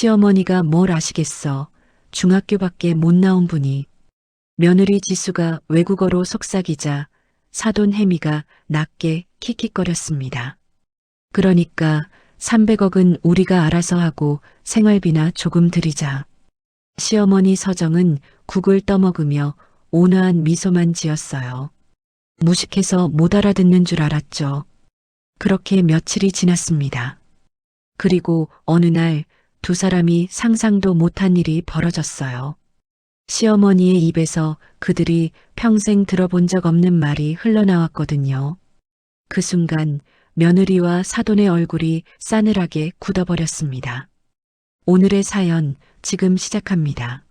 시어머니가 뭘 아시겠어. 중학교밖에 못 나온 분이. 며느리 지수가 외국어로 속삭이자 사돈 혜미가 낮게 킥킥거렸습니다. 그러니까 300억은 우리가 알아서 하고 생활비나 조금 드리자. 시어머니 서정은 국을 떠먹으며 온화한 미소만 지었어요. 무식해서 못 알아듣는 줄 알았죠. 그렇게 며칠이 지났습니다. 그리고 어느 날 두 사람이 상상도 못한 일이 벌어졌어요. 시어머니의 입에서 그들이 평생 들어본 적 없는 말이 흘러나왔거든요. 그 순간 며느리와 사돈의 얼굴이 싸늘하게 굳어버렸습니다. 오늘의 사연 지금 시작합니다.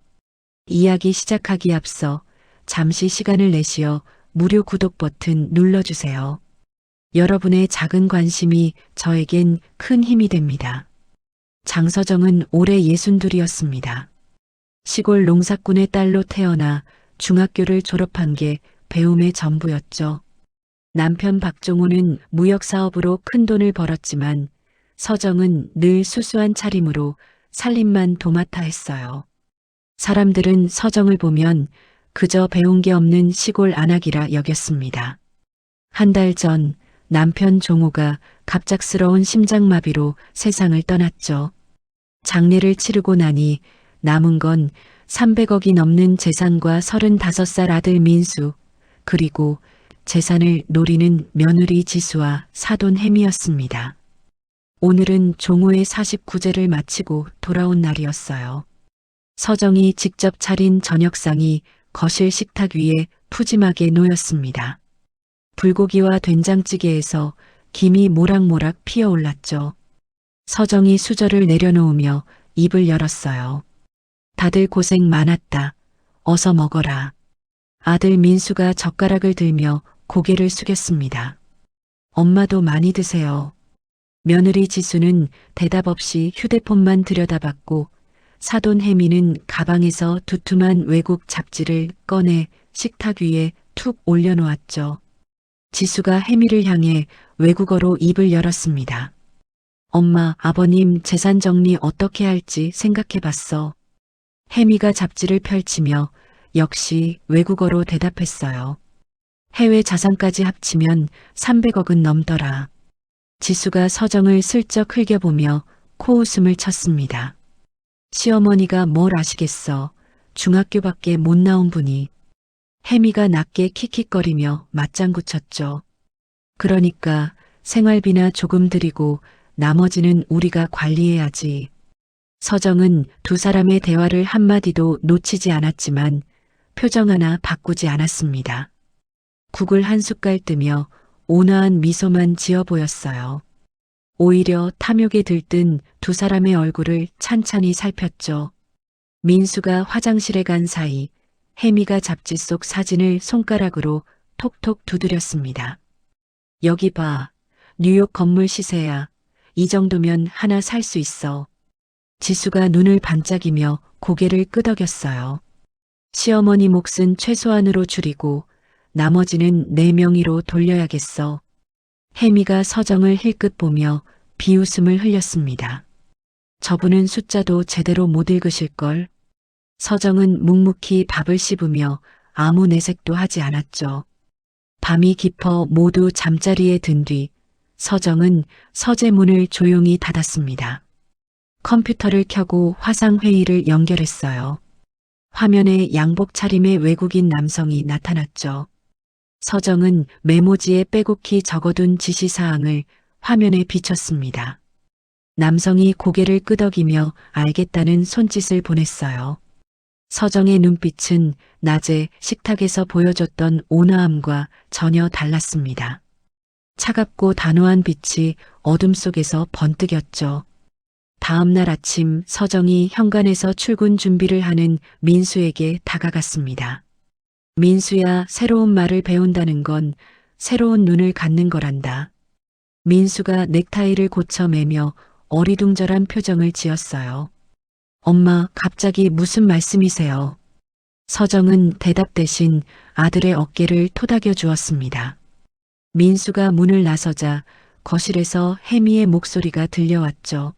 이야기 시작하기 앞서 잠시 시간을 내시어 무료 구독 버튼 눌러주세요. 여러분의 작은 관심이 저에겐 큰 힘이 됩니다. 장서정은 올해 62이었습니다. 시골 농사꾼의 딸로 태어나 중학교를 졸업한 게 배움의 전부였죠. 남편 박종호는 무역사업으로 큰 돈을 벌었지만 서정은 늘 수수한 차림으로 살림만 도맡아 했어요. 사람들은 서정을 보면 그저 배운 게 없는 시골 안악이라 여겼습니다. 한 달 전 남편 종호가 갑작스러운 심장마비로 세상을 떠났죠. 장례를 치르고 나니 남은 건 300억이 넘는 재산과 35살 아들 민수, 그리고 재산을 노리는 며느리 지수와 사돈 혜미였습니다. 오늘은 종호의 49제를 마치고 돌아온 날이었어요. 서정이 직접 차린 저녁상이 거실 식탁 위에 푸짐하게 놓였습니다. 불고기와 된장찌개에서 김이 모락모락 피어올랐죠. 서정이 수저를 내려놓으며 입을 열었어요. 다들 고생 많았다. 어서 먹어라. 아들 민수가 젓가락을 들며 고개를 숙였습니다. 엄마도 많이 드세요. 며느리 지수는 대답 없이 휴대폰만 들여다봤고 사돈 혜미는 가방에서 두툼한 외국 잡지를 꺼내 식탁 위에 툭 올려놓았죠. 지수가 혜미를 향해 외국어로 입을 열었습니다. 엄마, 아버님 재산 정리 어떻게 할지 생각해봤어. 혜미가 잡지를 펼치며 역시 외국어로 대답했어요. 해외 자산까지 합치면 300억은 넘더라. 지수가 서정을 슬쩍 흘겨보며 코웃음을 쳤습니다. 시어머니가 뭘 아시겠어. 중학교밖에 못 나온 분이. 혜미가 낮게 킥킥거리며 맞장구 쳤죠. 그러니까 생활비나 조금 드리고 나머지는 우리가 관리해야지. 서정은 두 사람의 대화를 한마디도 놓치지 않았지만 표정 하나 바꾸지 않았습니다. 국을 한 숟갈 뜨며 온화한 미소만 지어 보였어요. 오히려 탐욕에 들뜬 두 사람의 얼굴을 찬찬히 살폈죠. 민수가 화장실에 간 사이 혜미가 잡지 속 사진을 손가락으로 톡톡 두드렸습니다. 여기 봐. 뉴욕 건물 시세야. 이 정도면 하나 살 수 있어. 지수가 눈을 반짝이며 고개를 끄덕였어요. 시어머니 몫은 최소한으로 줄이고 나머지는 내 명의로 돌려야겠어. 혜미가 서정을 힐끗 보며 비웃음을 흘렸습니다. 저분은 숫자도 제대로 못 읽으실걸. 서정은 묵묵히 밥을 씹으며 아무 내색도 하지 않았죠. 밤이 깊어 모두 잠자리에 든 뒤 서정은 서재문을 조용히 닫았습니다. 컴퓨터를 켜고 화상회의를 연결했어요. 화면에 양복 차림의 외국인 남성이 나타났죠. 서정은 메모지에 빼곡히 적어둔 지시사항을 화면에 비췄습니다. 남성이 고개를 끄덕이며 알겠다는 손짓을 보냈어요. 서정의 눈빛은 낮에 식탁에서 보여줬던 온화함과 전혀 달랐습니다. 차갑고 단호한 빛이 어둠 속에서 번뜩였죠. 다음 날 아침 서정이 현관에서 출근 준비를 하는 민수에게 다가갔습니다. 민수야, 새로운 말을 배운다는 건 새로운 눈을 갖는 거란다. 민수가 넥타이를 고쳐 매며 어리둥절한 표정을 지었어요. 엄마, 갑자기 무슨 말씀이세요? 서정은 대답 대신 아들의 어깨를 토닥여 주었습니다. 민수가 문을 나서자 거실에서 혜미의 목소리가 들려왔죠.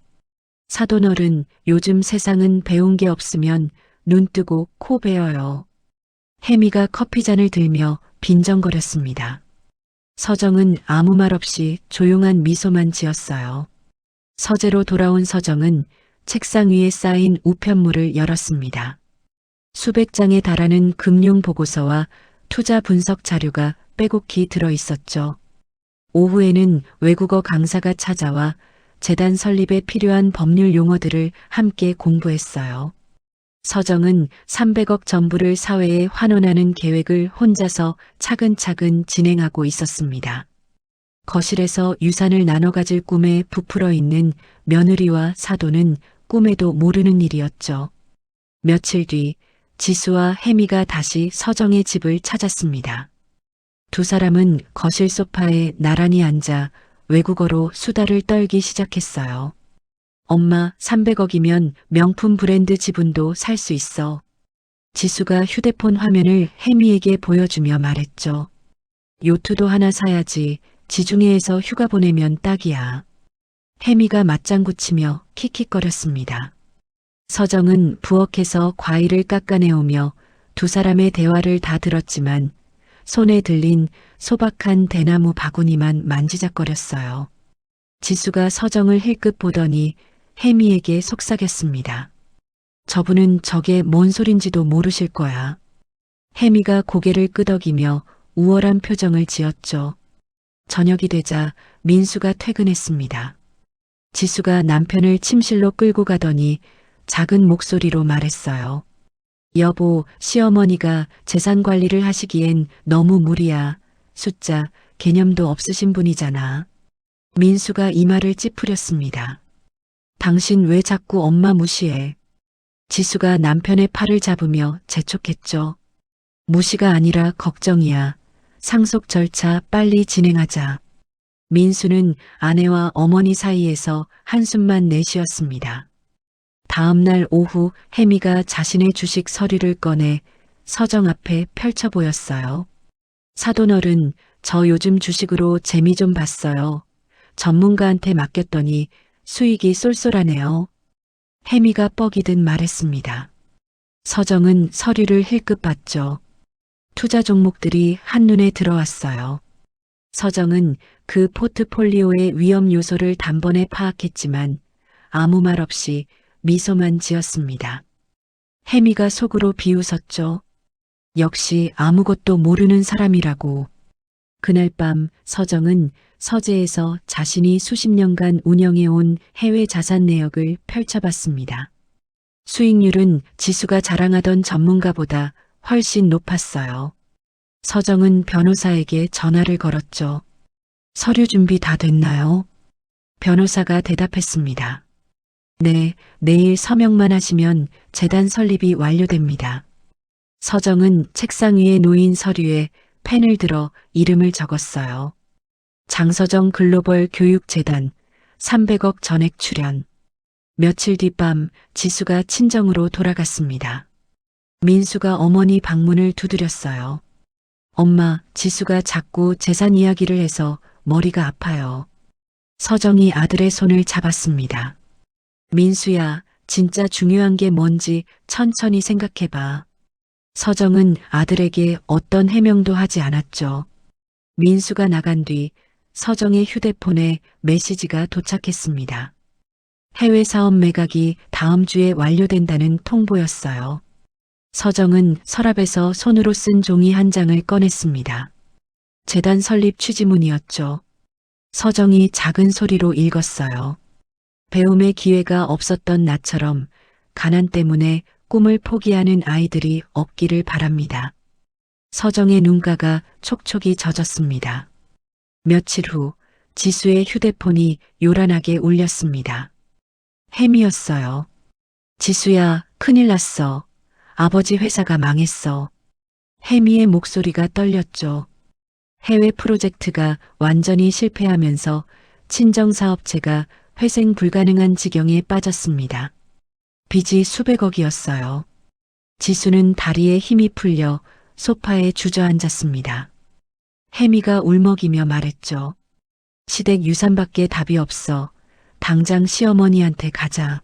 사돈어른, 요즘 세상은 배운 게 없으면 눈 뜨고 코 베어요. 혜미가 커피잔을 들며 빈정거렸습니다. 서정은 아무 말 없이 조용한 미소만 지었어요. 서재로 돌아온 서정은 책상 위에 쌓인 우편물을 열었습니다. 수백 장에 달하는 금융 보고서와 투자 분석 자료가 빼곡히 들어 있었죠. 오후에는 외국어 강사가 찾아와 재단 설립에 필요한 법률 용어들을 함께 공부했어요. 서정은 300억 전부를 사회에 환원하는 계획을 혼자서 차근차근 진행하고 있었습니다. 거실에서 유산을 나눠 가질 꿈에 부풀어 있는 며느리와 사돈은 꿈에도 모르는 일이었죠. 며칠 뒤 지수와 혜미가 다시 서정의 집을 찾았습니다. 두 사람은 거실 소파에 나란히 앉아 외국어로 수다를 떨기 시작했어요. 엄마, 300억이면 명품 브랜드 지분도 살 수 있어. 지수가 휴대폰 화면을 혜미에게 보여주며 말했죠. 요트도 하나 사야지. 지중해에서 휴가 보내면 딱이야. 혜미가 맞장구 치며 킥킥거렸습니다. 서정은 부엌에서 과일을 깎아내오며 두 사람의 대화를 다 들었지만 손에 들린 소박한 대나무 바구니만 만지작거렸어요. 지수가 서정을 힐끗 보더니 혜미에게 속삭였습니다. 저분은 저게 뭔 소린지도 모르실 거야. 혜미가 고개를 끄덕이며 우월한 표정을 지었죠. 저녁이 되자 민수가 퇴근했습니다. 지수가 남편을 침실로 끌고 가더니 작은 목소리로 말했어요. 여보, 시어머니가 재산 관리를 하시기엔 너무 무리야. 숫자, 개념도 없으신 분이잖아. 민수가 이 말을 찌푸렸습니다. 당신 왜 자꾸 엄마 무시해? 지수가 남편의 팔을 잡으며 재촉했죠. 무시가 아니라 걱정이야. 상속 절차 빨리 진행하자. 민수는 아내와 어머니 사이에서 한숨만 내쉬었습니다. 다음 날 오후 혜미가 자신의 주식 서류를 꺼내 서정 앞에 펼쳐 보였어요. 사돈어른, 저 요즘 주식으로 재미 좀 봤어요. 전문가한테 맡겼더니 수익이 쏠쏠하네요. 혜미가 뻑이 든 말했습니다. 서정은 서류를 힐끗 봤죠. 투자 종목들이 한눈에 들어왔어요. 서정은 그 포트폴리오의 위험 요소를 단번에 파악했지만 아무 말 없이 미소만 지었습니다. 혜미가 속으로 비웃었죠. 역시 아무것도 모르는 사람이라고. 그날 밤 서정은 서재에서 자신이 수십 년간 운영해온 해외 자산 내역을 펼쳐봤습니다. 수익률은 지수가 자랑하던 전문가보다 훨씬 높았어요. 서정은 변호사에게 전화를 걸었죠. 서류 준비 다 됐나요? 변호사가 대답했습니다. 네, 내일 서명만 하시면 재단 설립이 완료됩니다. 서정은 책상 위에 놓인 서류에 펜을 들어 이름을 적었어요. 장서정 글로벌 교육재단 300억 전액 출연. 며칠 뒤 밤 지수가 친정으로 돌아갔습니다. 민수가 어머니 방문을 두드렸어요. 엄마, 지수가 자꾸 재산 이야기를 해서 머리가 아파요. 서정이 아들의 손을 잡았습니다. 민수야, 진짜 중요한 게 뭔지 천천히 생각해봐. 서정은 아들에게 어떤 해명도 하지 않았죠. 민수가 나간 뒤 서정의 휴대폰에 메시지가 도착했습니다. 해외 사업 매각이 다음 주에 완료된다는 통보였어요. 서정은 서랍에서 손으로 쓴 종이 한 장을 꺼냈습니다. 재단 설립 취지문이었죠. 서정이 작은 소리로 읽었어요. 배움의 기회가 없었던 나처럼 가난 때문에 꿈을 포기하는 아이들이 없기를 바랍니다. 서정의 눈가가 촉촉이 젖었습니다. 며칠 후 지수의 휴대폰이 요란하게 울렸습니다. 혜미였어요. 지수야, 큰일 났어. 아버지 회사가 망했어. 혜미의 목소리가 떨렸죠. 해외 프로젝트가 완전히 실패하면서 친정사업체가 회생 불가능한 지경에 빠졌습니다. 빚이 수백억이었어요. 지수는 다리에 힘이 풀려 소파에 주저앉았습니다. 혜미가 울먹이며 말했죠. 시댁 유산밖에 답이 없어. 당장 시어머니한테 가자.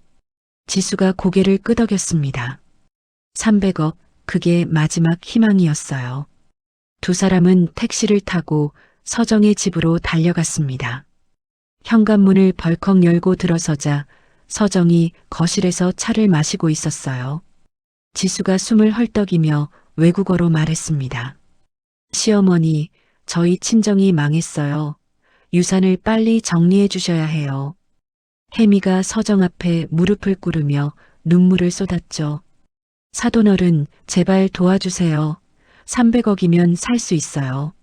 지수가 고개를 끄덕였습니다. 300억, 그게 마지막 희망이었어요. 두 사람은 택시를 타고 서정의 집으로 달려갔습니다. 현관문을 벌컥 열고 들어서자 서정이 거실에서 차를 마시고 있었어요. 지수가 숨을 헐떡이며 외국어로 말했습니다. 시어머니, 저희 친정이 망했어요. 유산을 빨리 정리해 주셔야 해요. 혜미가 서정 앞에 무릎을 꿇으며 눈물을 쏟았죠. 사돈어른, 제발 도와주세요. 300억이면 살 수 있어요.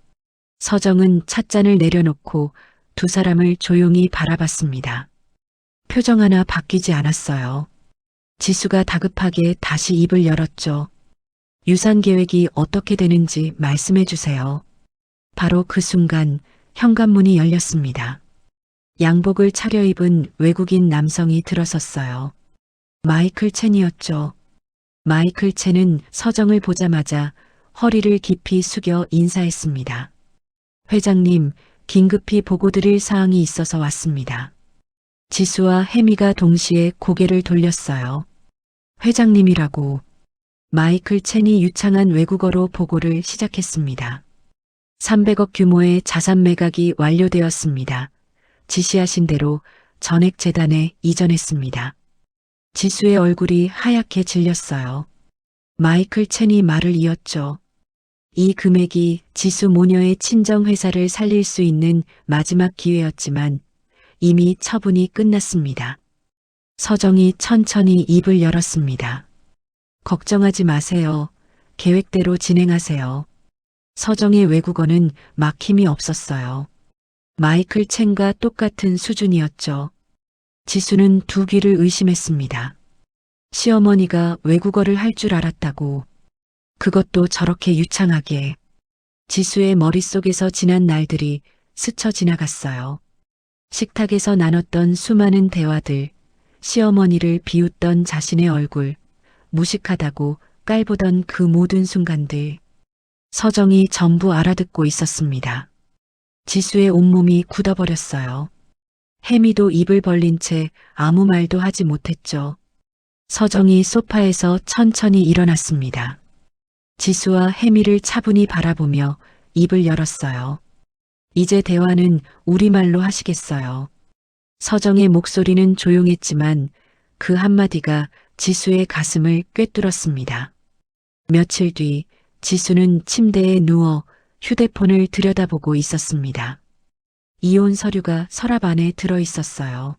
서정은 찻잔을 내려놓고 두 사람을 조용히 바라봤습니다. 표정 하나 바뀌지 않았어요. 지수가 다급하게 다시 입을 열었죠. 유산 계획이 어떻게 되는지 말씀해 주세요. 바로 그 순간 현관문이 열렸습니다. 양복을 차려입은 외국인 남성이 들어섰어요. 마이클 첸이었죠. 마이클 첸은 서정을 보자마자 허리를 깊이 숙여 인사했습니다. 회장님, 긴급히 보고드릴 사항이 있어서 왔습니다. 지수와 혜미가 동시에 고개를 돌렸어요. 회장님이라고. 마이클 첸이 유창한 외국어로 보고를 시작했습니다. 300억 규모의 자산 매각이 완료되었습니다. 지시하신 대로 전액재단에 이전했습니다. 지수의 얼굴이 하얗게 질렸어요. 마이클 첸이 말을 이었죠. 이 금액이 지수 모녀의 친정회사를 살릴 수 있는 마지막 기회였지만 이미 처분이 끝났습니다. 서정이 천천히 입을 열었습니다. 걱정하지 마세요. 계획대로 진행하세요. 서정의 외국어는 막힘이 없었어요. 마이클 첸과 똑같은 수준이었죠. 지수는 두 귀를 의심했습니다. 시어머니가 외국어를 할 줄 알았다고. 그것도 저렇게 유창하게. 지수의 머릿속에서 지난 날들이 스쳐 지나갔어요. 식탁에서 나눴던 수많은 대화들, 시어머니를 비웃던 자신의 얼굴, 무식하다고 깔보던 그 모든 순간들. 서정이 전부 알아듣고 있었습니다. 지수의 온몸이 굳어버렸어요. 혜미도 입을 벌린 채 아무 말도 하지 못했죠. 서정이 소파에서 천천히 일어났습니다. 지수와 혜미를 차분히 바라보며 입을 열었어요. 이제 대화는 우리말로 하시겠어요. 서정의 목소리는 조용했지만 그 한마디가 지수의 가슴을 꿰뚫었습니다. 며칠 뒤 지수는 침대에 누워 휴대폰을 들여다보고 있었습니다. 이혼 서류가 서랍 안에 들어 있었어요.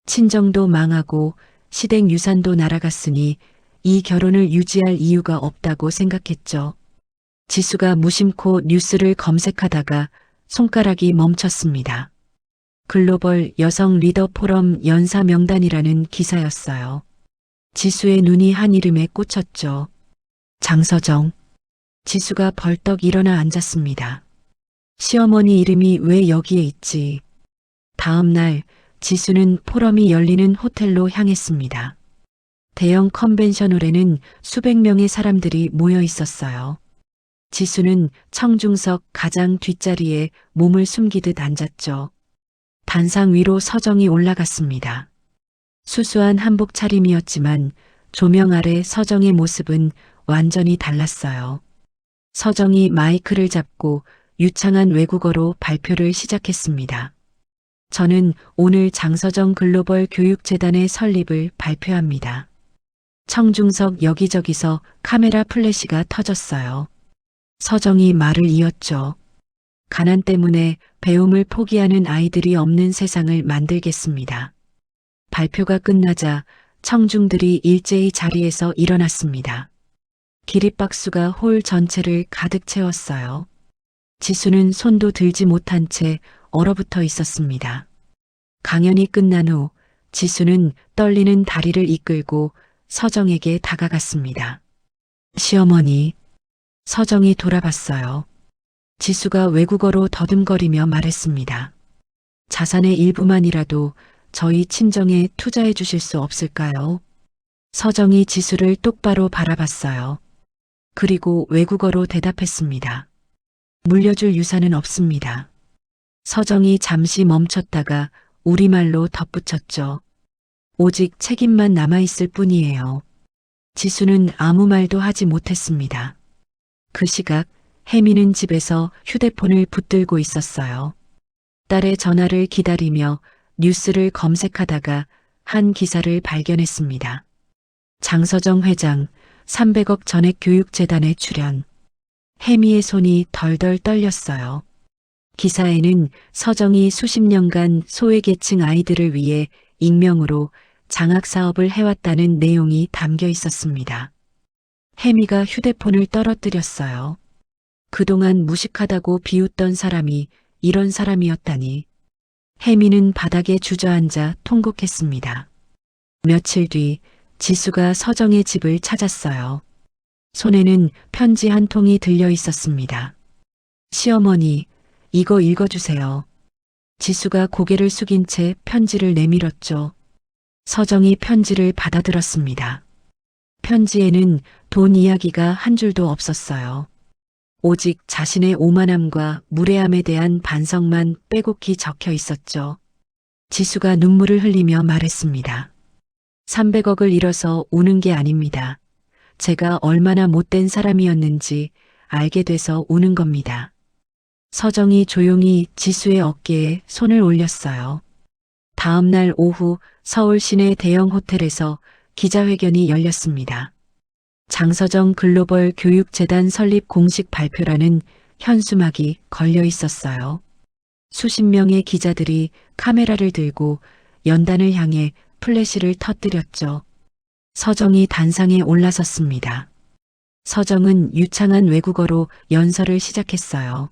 친정도 망하고 시댁 유산도 날아갔으니 이 결혼을 유지할 이유가 없다고 생각했죠. 지수가 무심코 뉴스를 검색하다가 손가락이 멈췄습니다. 글로벌 여성 리더 포럼 연사 명단이라는 기사였어요. 지수의 눈이 한 이름에 꽂혔죠. 장서정. 지수가 벌떡 일어나 앉았습니다. 시어머니 이름이 왜 여기에 있지? 다음 날 지수는 포럼이 열리는 호텔로 향했습니다. 대형 컨벤션홀에는 수백 명의 사람들이 모여 있었어요. 지수는 청중석 가장 뒷자리에 몸을 숨기듯 앉았죠. 단상 위로 서정이 올라갔습니다. 수수한 한복 차림이었지만 조명 아래 서정의 모습은 완전히 달랐어요. 서정이 마이크를 잡고 유창한 외국어로 발표를 시작했습니다. 저는 오늘 장서정 글로벌 교육재단의 설립을 발표합니다. 청중석 여기저기서 카메라 플래시가 터졌어요. 서정이 말을 이었죠. 가난 때문에 배움을 포기하는 아이들이 없는 세상을 만들겠습니다. 발표가 끝나자 청중들이 일제히 자리에서 일어났습니다. 기립박수가 홀 전체를 가득 채웠어요. 지수는 손도 들지 못한 채 얼어붙어 있었습니다. 강연이 끝난 후 지수는 떨리는 다리를 이끌고 서정에게 다가갔습니다. 시어머니. 서정이 돌아봤어요. 지수가 외국어로 더듬거리며 말했습니다. 자산의 일부만이라도 저희 친정에 투자해 주실 수 없을까요? 서정이 지수를 똑바로 바라봤어요. 그리고 외국어로 대답했습니다. 물려줄 유산은 없습니다. 서정이 잠시 멈췄다가 우리말로 덧붙였죠. 오직 책임만 남아있을 뿐이에요. 지수는 아무 말도 하지 못했습니다. 그 시각 혜미는 집에서 휴대폰을 붙들고 있었어요. 딸의 전화를 기다리며 뉴스를 검색하다가 한 기사를 발견했습니다. 장서정 회장 300억 전액 교육재단에 출연. 혜미의 손이 덜덜 떨렸어요. 기사에는 서정이 수십 년간 소외계층 아이들을 위해 익명으로 장학사업을 해왔다는 내용이 담겨 있었습니다. 혜미가 휴대폰을 떨어뜨렸어요. 그동안 무식하다고 비웃던 사람이 이런 사람이었다니. 혜미는 바닥에 주저앉아 통곡했습니다. 며칠 뒤 지수가 서정의 집을 찾았어요. 손에는 편지 한 통이 들려 있었습니다. 시어머니, 이거 읽어주세요. 지수가 고개를 숙인 채 편지를 내밀었죠. 서정이 편지를 받아들었습니다. 편지에는 돈 이야기가 한 줄도 없었어요. 오직 자신의 오만함과 무례함에 대한 반성만 빼곡히 적혀 있었죠. 지수가 눈물을 흘리며 말했습니다. 300억을 잃어서 우는 게 아닙니다. 제가 얼마나 못된 사람이었는지 알게 돼서 우는 겁니다. 서정이 조용히 지수의 어깨에 손을 올렸어요. 다음 날 오후 서울 시내 대형 호텔에서 기자회견이 열렸습니다. 장서정 글로벌 교육재단 설립 공식 발표라는 현수막이 걸려 있었어요. 수십 명의 기자들이 카메라를 들고 연단을 향해 플래시를 터뜨렸죠. 서정이 단상에 올라섰습니다. 서정은 유창한 외국어로 연설을 시작했어요.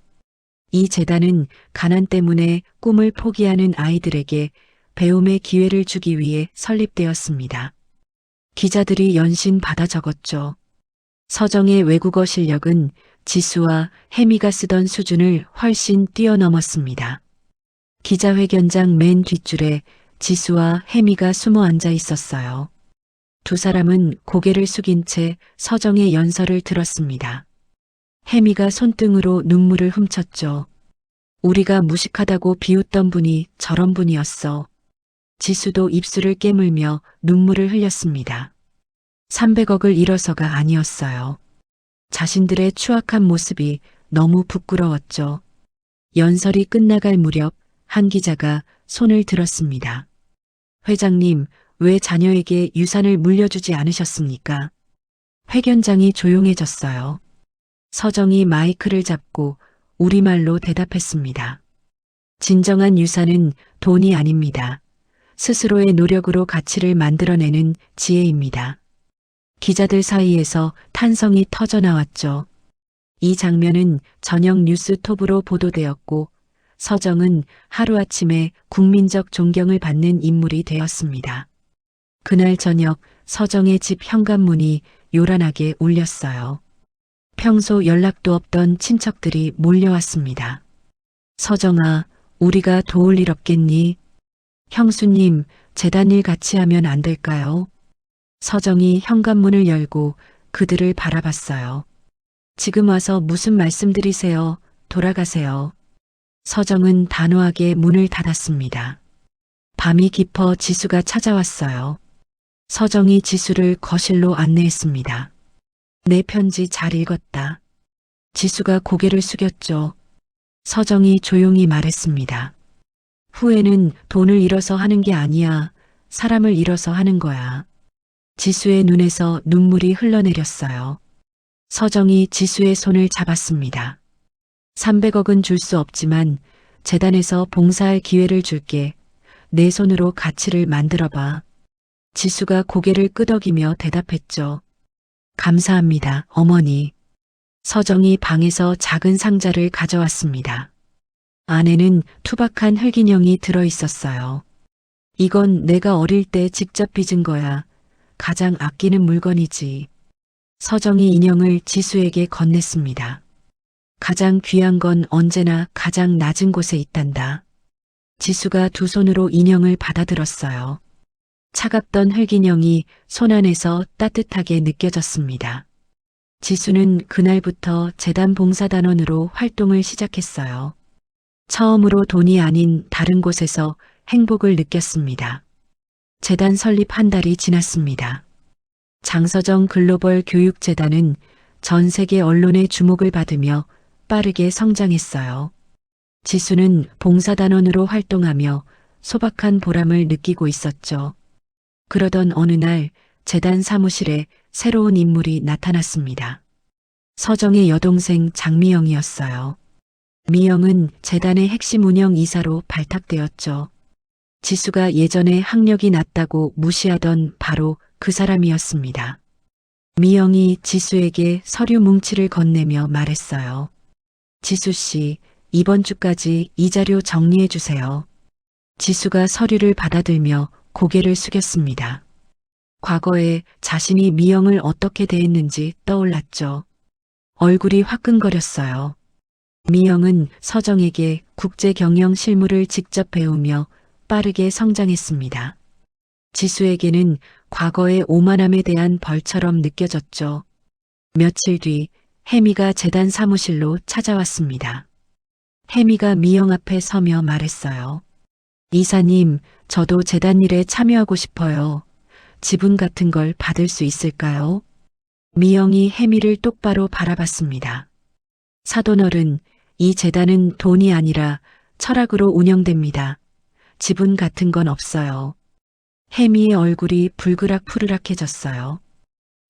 이 재단은 가난 때문에 꿈을 포기하는 아이들에게 배움의 기회를 주기 위해 설립되었습니다. 기자들이 연신 받아 적었죠. 서정의 외국어 실력은 지수와 혜미가 쓰던 수준을 훨씬 뛰어넘었습니다. 기자회견장 맨 뒷줄에 지수와 혜미가 숨어 앉아 있었어요. 두 사람은 고개를 숙인 채 서정의 연설을 들었습니다. 혜미가 손등으로 눈물을 훔쳤죠. 우리가 무식하다고 비웃던 분이 저런 분이었어. 지수도 입술을 깨물며 눈물을 흘렸습니다. 300억을 잃어서가 아니었어요. 자신들의 추악한 모습이 너무 부끄러웠죠. 연설이 끝나갈 무렵 한 기자가 손을 들었습니다. 회장님, 왜 자녀에게 유산을 물려주지 않으셨습니까? 회견장이 조용해졌어요. 서정이 마이크를 잡고 우리말로 대답했습니다. 진정한 유산은 돈이 아닙니다. 스스로의 노력으로 가치를 만들어내는 지혜입니다. 기자들 사이에서 탄성이 터져나왔죠. 이 장면은 저녁 뉴스톱으로 보도되었고 서정은 하루아침에 국민적 존경을 받는 인물이 되었습니다. 그날 저녁 서정의 집 현관문이 요란하게 울렸어요. 평소 연락도 없던 친척들이 몰려왔습니다. 서정아, 우리가 도울 일 없겠니? 형수님, 재단 일 같이 하면 안 될까요? 서정이 현관문을 열고 그들을 바라봤어요. 지금 와서 무슨 말씀드리세요? 돌아가세요. 서정은 단호하게 문을 닫았습니다. 밤이 깊어 지수가 찾아왔어요. 서정이 지수를 거실로 안내했습니다. 내 편지 잘 읽었다. 지수가 고개를 숙였죠. 서정이 조용히 말했습니다. 후회는 돈을 잃어서 하는 게 아니야. 사람을 잃어서 하는 거야. 지수의 눈에서 눈물이 흘러내렸어요. 서정이 지수의 손을 잡았습니다. 300억은 줄 수 없지만 재단에서 봉사할 기회를 줄게. 내 손으로 가치를 만들어봐. 지수가 고개를 끄덕이며 대답했죠. 감사합니다, 어머니. 서정이 방에서 작은 상자를 가져왔습니다. 안에는 투박한 흙인형이 들어 있었어요. 이건 내가 어릴 때 직접 빚은 거야. 가장 아끼는 물건이지. 서정이 인형을 지수에게 건넸습니다. 가장 귀한 건 언제나 가장 낮은 곳에 있단다. 지수가 두 손으로 인형을 받아들었어요. 차갑던 흙인형이 손 안에서 따뜻하게 느껴졌습니다. 지수는 그날부터 재단 봉사단원으로 활동을 시작했어요. 처음으로 돈이 아닌 다른 곳에서 행복을 느꼈습니다. 재단 설립 한 달이 지났습니다. 장서정 글로벌 교육재단은 전 세계 언론의 주목을 받으며 빠르게 성장했어요. 지수는 봉사단원으로 활동하며 소박한 보람을 느끼고 있었죠. 그러던 어느 날 재단 사무실에 새로운 인물이 나타났습니다. 서정의 여동생 장미영이었어요. 미영은 재단의 핵심 운영 이사로 발탁되었죠. 지수가 예전에 학력이 낮다고 무시하던 바로 그 사람이었습니다. 미영이 지수에게 서류 뭉치를 건네며 말했어요. 지수 씨, 이번 주까지 이 자료 정리해 주세요. 지수가 서류를 받아들며 고개를 숙였습니다. 과거에 자신이 미영을 어떻게 대했는지 떠올랐죠. 얼굴이 화끈거렸어요. 미영은 서정에게 국제 경영 실무를 직접 배우며 빠르게 성장했습니다. 지수에게는 과거의 오만함에 대한 벌처럼 느껴졌죠. 며칠 뒤 혜미가 재단 사무실로 찾아왔습니다. 혜미가 미영 앞에 서며 말했어요. 이사님, 저도 재단 일에 참여하고 싶어요. 지분 같은 걸 받을 수 있을까요? 미영이 혜미를 똑바로 바라봤습니다. 사돈어른, 이 재단은 돈이 아니라 철학으로 운영됩니다. 지분 같은 건 없어요. 혜미의 얼굴이 불그락푸르락해졌어요.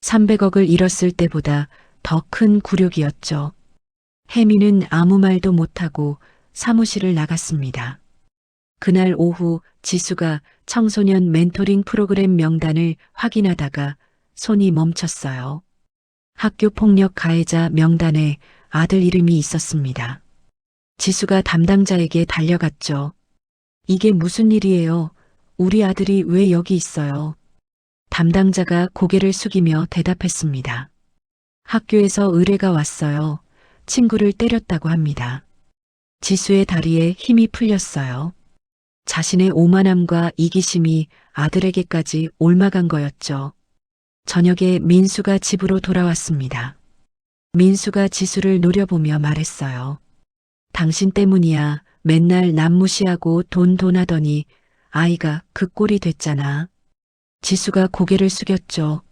300억을 잃었을 때보다 더 큰 굴욕이었죠. 혜미는 아무 말도 못하고 사무실을 나갔습니다. 그날 오후 지수가 청소년 멘토링 프로그램 명단을 확인하다가 손이 멈췄어요. 학교 폭력 가해자 명단에 아들 이름이 있었습니다. 지수가 담당자에게 달려갔죠. 이게 무슨 일이에요? 우리 아들이 왜 여기 있어요? 담당자가 고개를 숙이며 대답했습니다. 학교에서 의뢰가 왔어요. 친구를 때렸다고 합니다. 지수의 다리에 힘이 풀렸어요. 자신의 오만함과 이기심이 아들에게까지 옮아간 거였죠. 저녁에 민수가 집으로 돌아왔습니다. 민수가 지수를 노려보며 말했어요. 당신 때문이야. 맨날 남 무시하고 돈 하더니 아이가 그 꼴이 됐잖아. 지수가 고개를 숙였죠.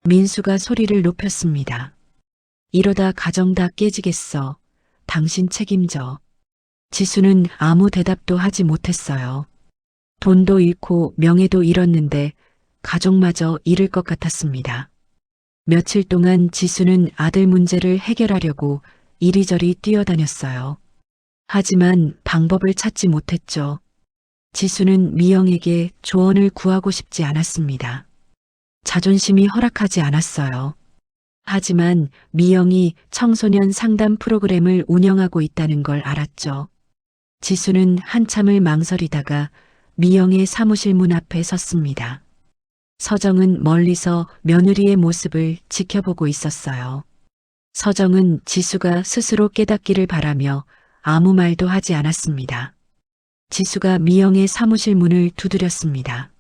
민수가 소리를 높였습니다. 이러다 가정 다 깨지겠어. 당신 책임져. 지수는 아무 대답도 하지 못했어요. 돈도 잃고 명예도 잃었는데 가족마저 잃을 것 같았습니다. 며칠 동안 지수는 아들 문제를 해결하려고 이리저리 뛰어다녔어요. 하지만 방법을 찾지 못했죠. 지수는 미영에게 조언을 구하고 싶지 않았습니다. 자존심이 허락하지 않았어요. 하지만 미영이 청소년 상담 프로그램을 운영하고 있다는 걸 알았죠. 지수는 한참을 망설이다가 미영의 사무실 문 앞에 섰습니다. 서정은 멀리서 며느리의 모습을 지켜보고 있었어요. 서정은 지수가 스스로 깨닫기를 바라며 아무 말도 하지 않았습니다. 지수가 미영의 사무실 문을 두드렸습니다.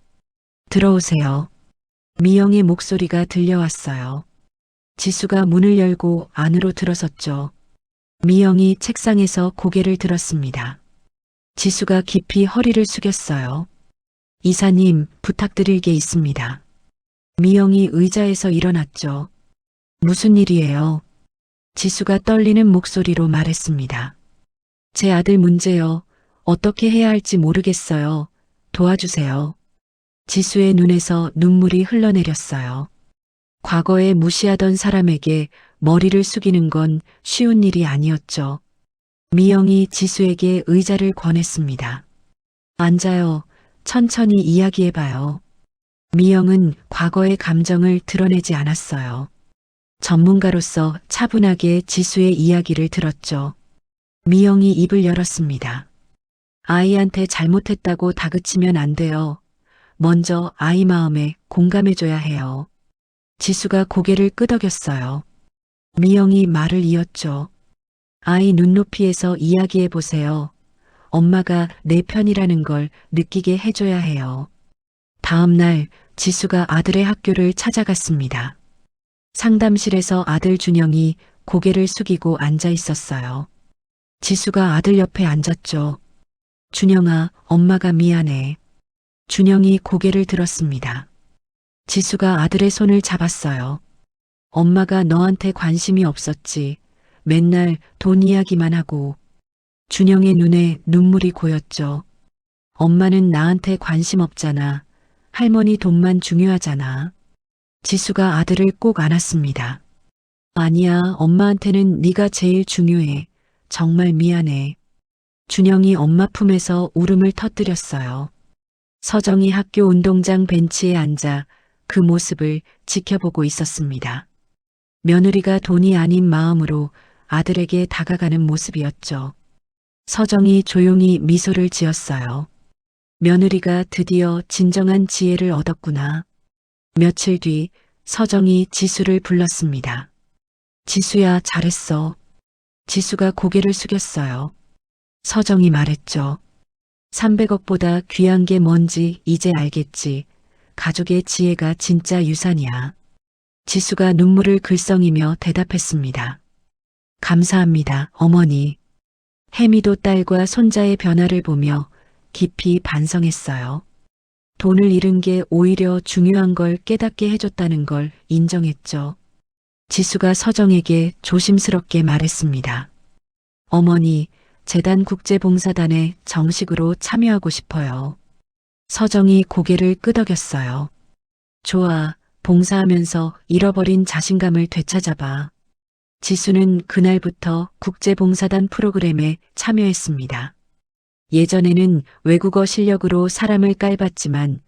들어오세요. 미영의 목소리가 들려왔어요. 지수가 문을 열고 안으로 들어섰죠. 미영이 책상에서 고개를 들었습니다. 지수가 깊이 허리를 숙였어요. 이사님, 부탁드릴 게 있습니다. 미영이 의자에서 일어났죠. 무슨 일이에요? 지수가 떨리는 목소리로 말했습니다. 제 아들 문제요. 어떻게 해야 할지 모르겠어요. 도와주세요. 지수의 눈에서 눈물이 흘러내렸어요. 과거에 무시하던 사람에게 머리를 숙이는 건 쉬운 일이 아니었죠. 미영이 지수에게 의자를 권했습니다. 앉아요. 천천히 이야기해봐요. 미영은 과거의 감정을 드러내지 않았어요. 전문가로서 차분하게 지수의 이야기를 들었죠. 미영이 입을 열었습니다. 아이한테 잘못했다고 다그치면 안 돼요. 먼저 아이 마음에 공감해줘야 해요. 지수가 고개를 끄덕였어요. 미영이 말을 이었죠. 아이 눈높이에서 이야기해보세요. 엄마가 내 편이라는 걸 느끼게 해줘야 해요. 다음 날 지수가 아들의 학교를 찾아갔습니다. 상담실에서 아들 준영이 고개를 숙이고 앉아 있었어요. 지수가 아들 옆에 앉았죠. 준영아, 엄마가 미안해. 준영이 고개를 들었습니다. 지수가 아들의 손을 잡았어요. 엄마가 너한테 관심이 없었지. 맨날 돈 이야기만 하고. 준영의 눈에 눈물이 고였죠. 엄마는 나한테 관심 없잖아. 할머니 돈만 중요하잖아. 지수가 아들을 꼭 안았습니다. 아니야, 엄마한테는 네가 제일 중요해. 정말 미안해. 준영이 엄마 품에서 울음을 터뜨렸어요. 서정이 학교 운동장 벤치에 앉아 그 모습을 지켜보고 있었습니다. 며느리가 돈이 아닌 마음으로 아들에게 다가가는 모습이었죠. 서정이 조용히 미소를 지었어요. 며느리가 드디어 진정한 지혜를 얻었구나. 며칠 뒤 서정이 지수를 불렀습니다. 지수야, 잘했어. 지수가 고개를 숙였어요. 서정이 말했죠. 300억보다 귀한 게 뭔지 이제 알겠지. 가족의 지혜가 진짜 유산이야. 지수가 눈물을 글썽이며 대답했습니다. 감사합니다, 어머니. 혜미도 딸과 손자의 변화를 보며 깊이 반성했어요. 돈을 잃은 게 오히려 중요한 걸 깨닫게 해줬다는 걸 인정했죠. 지수가 서정에게 조심스럽게 말했습니다. 어머니, 재단 국제봉사단에 정식으로 참여하고 싶어요. 서정이 고개를 끄덕였어요. 좋아, 봉사하면서 잃어버린 자신감을 되찾아봐. 지수는 그날부터 국제봉사단 프로그램에 참여했습니다. 예전에는 외국어 실력으로 사람을 깔봤지만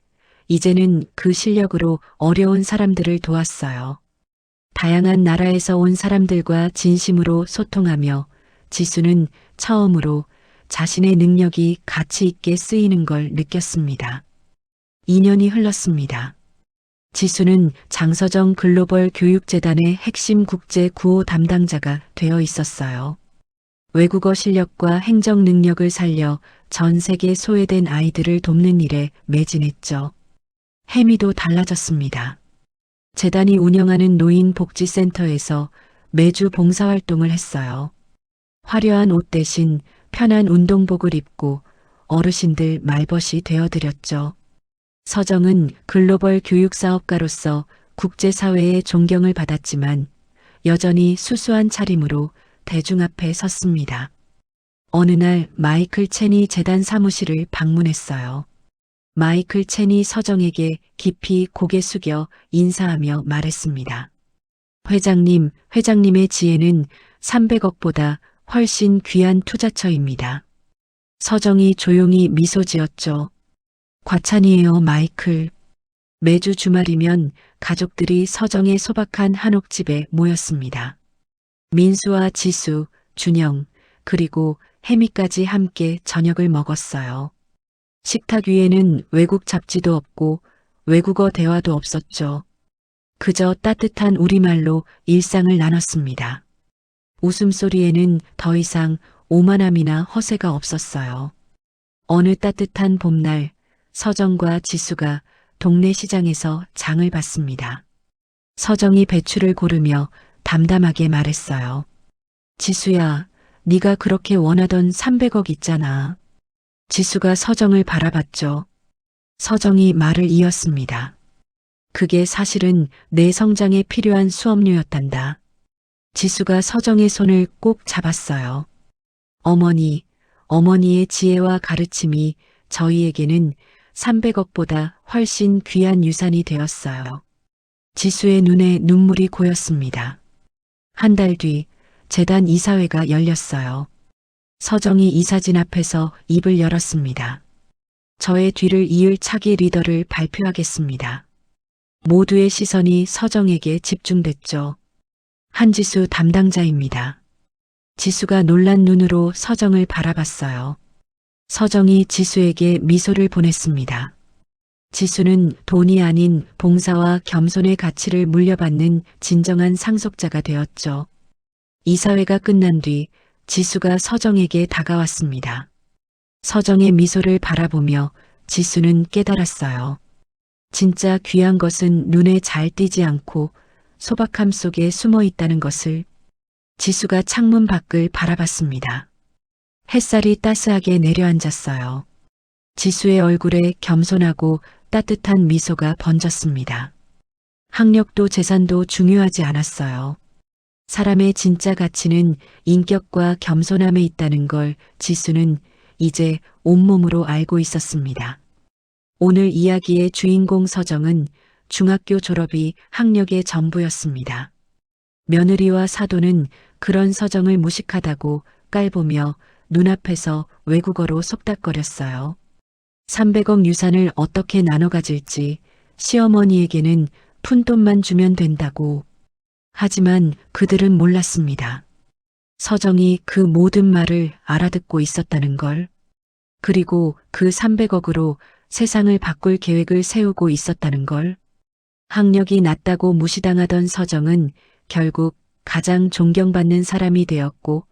이제는 그 실력으로 어려운 사람들을 도왔어요. 다양한 나라에서 온 사람들과 진심으로 소통하며 지수는 처음으로 자신의 능력이 가치 있게 쓰이는 걸 느꼈습니다. 2년이 흘렀습니다. 지수는 장서정 글로벌 교육재단의 핵심 국제 구호 담당자가 되어 있었어요. 외국어 실력과 행정 능력을 살려 전 세계 소외된 아이들을 돕는 일에 매진했죠. 혜미도 달라졌습니다. 재단이 운영하는 노인 복지센터에서 매주 봉사활동을 했어요. 화려한 옷 대신 편한 운동복을 입고 어르신들 말벗이 되어드렸죠. 서정은 글로벌 교육사업가로서 국제사회의 존경을 받았지만 여전히 수수한 차림으로 대중 앞에 섰습니다. 어느 날 마이클 첸이 재단 사무실을 방문했어요. 마이클 첸이 서정에게 깊이 고개 숙여 인사하며 말했습니다. 회장님, 회장님의 지혜는 300억보다 훨씬 귀한 투자처입니다. 서정이 조용히 미소 지었죠. 과찬이에요, 마이클. 매주 주말이면 가족들이 서정의 소박한 한옥집에 모였습니다. 민수와 지수, 준영, 그리고 혜미까지 함께 저녁을 먹었어요. 식탁 위에는 외국 잡지도 없고 외국어 대화도 없었죠. 그저 따뜻한 우리말로 일상을 나눴습니다. 웃음소리에는 더 이상 오만함이나 허세가 없었어요. 어느 따뜻한 봄날 서정과 지수가 동네 시장에서 장을 봤습니다. 서정이 배추를 고르며 담담하게 말했어요. 지수야, 네가 그렇게 원하던 300억 있잖아. 지수가 서정을 바라봤죠. 서정이 말을 이었습니다. 그게 사실은 내 성장에 필요한 수업료였단다. 지수가 서정의 손을 꼭 잡았어요. 어머니, 어머니의 지혜와 가르침이 저희에게는 300억보다 훨씬 귀한 유산이 되었어요. 지수의 눈에 눈물이 고였습니다. 한 달 뒤 재단 이사회가 열렸어요. 서정이 이사진 앞에서 입을 열었습니다. 저의 뒤를 이을 차기 리더를 발표하겠습니다. 모두의 시선이 서정에게 집중됐죠. 한지수 담당자입니다. 지수가 놀란 눈으로 서정을 바라봤어요. 서정이 지수에게 미소를 보냈습니다. 지수는 돈이 아닌 봉사와 겸손의 가치를 물려받는 진정한 상속자가 되었죠. 이사회가 끝난 뒤 지수가 서정에게 다가왔습니다. 서정의 미소를 바라보며 지수는 깨달았어요. 진짜 귀한 것은 눈에 잘 띄지 않고 소박함 속에 숨어 있다는 것을. 지수가 창문 밖을 바라봤습니다. 햇살이 따스하게 내려앉았어요. 지수의 얼굴에 겸손하고 따뜻한 미소가 번졌습니다. 학력도 재산도 중요하지 않았어요. 사람의 진짜 가치는 인격과 겸손함에 있다는 걸 지수는 이제 온몸으로 알고 있었습니다. 오늘 이야기의 주인공 서정은 중학교 졸업이 학력의 전부였습니다. 며느리와 사돈은 그런 서정을 무식하다고 깔보며 눈앞에서 외국어로 속닥거렸어요. 300억 유산을 어떻게 나눠 가질지 시어머니에게는 푼돈만 주면 된다고. 하지만 그들은 몰랐습니다. 서정이 그 모든 말을 알아듣고 있었다는 걸. 그리고 그 300억으로 세상을 바꿀 계획을 세우고 있었다는 걸. 학력이 낮다고 무시당하던 서정은 결국 가장 존경받는 사람이 되었고,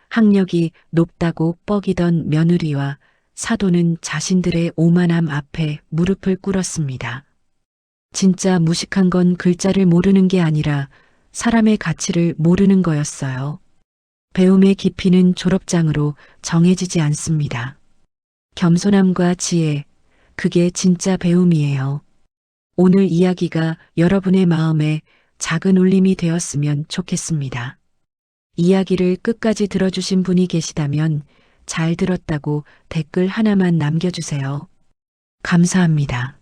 학력이 높다고 뻐기던 며느리와 사돈은 자신들의 오만함 앞에 무릎을 꿇었습니다. 진짜 무식한 건 글자를 모르는 게 아니라 사람의 가치를 모르는 거였어요. 배움의 깊이는 졸업장으로 정해지지 않습니다. 겸손함과 지혜, 그게 진짜 배움이에요. 오늘 이야기가 여러분의 마음에 작은 울림이 되었으면 좋겠습니다. 이야기를 끝까지 들어주신 분이 계시다면 잘 들었다고 댓글 하나만 남겨주세요. 감사합니다.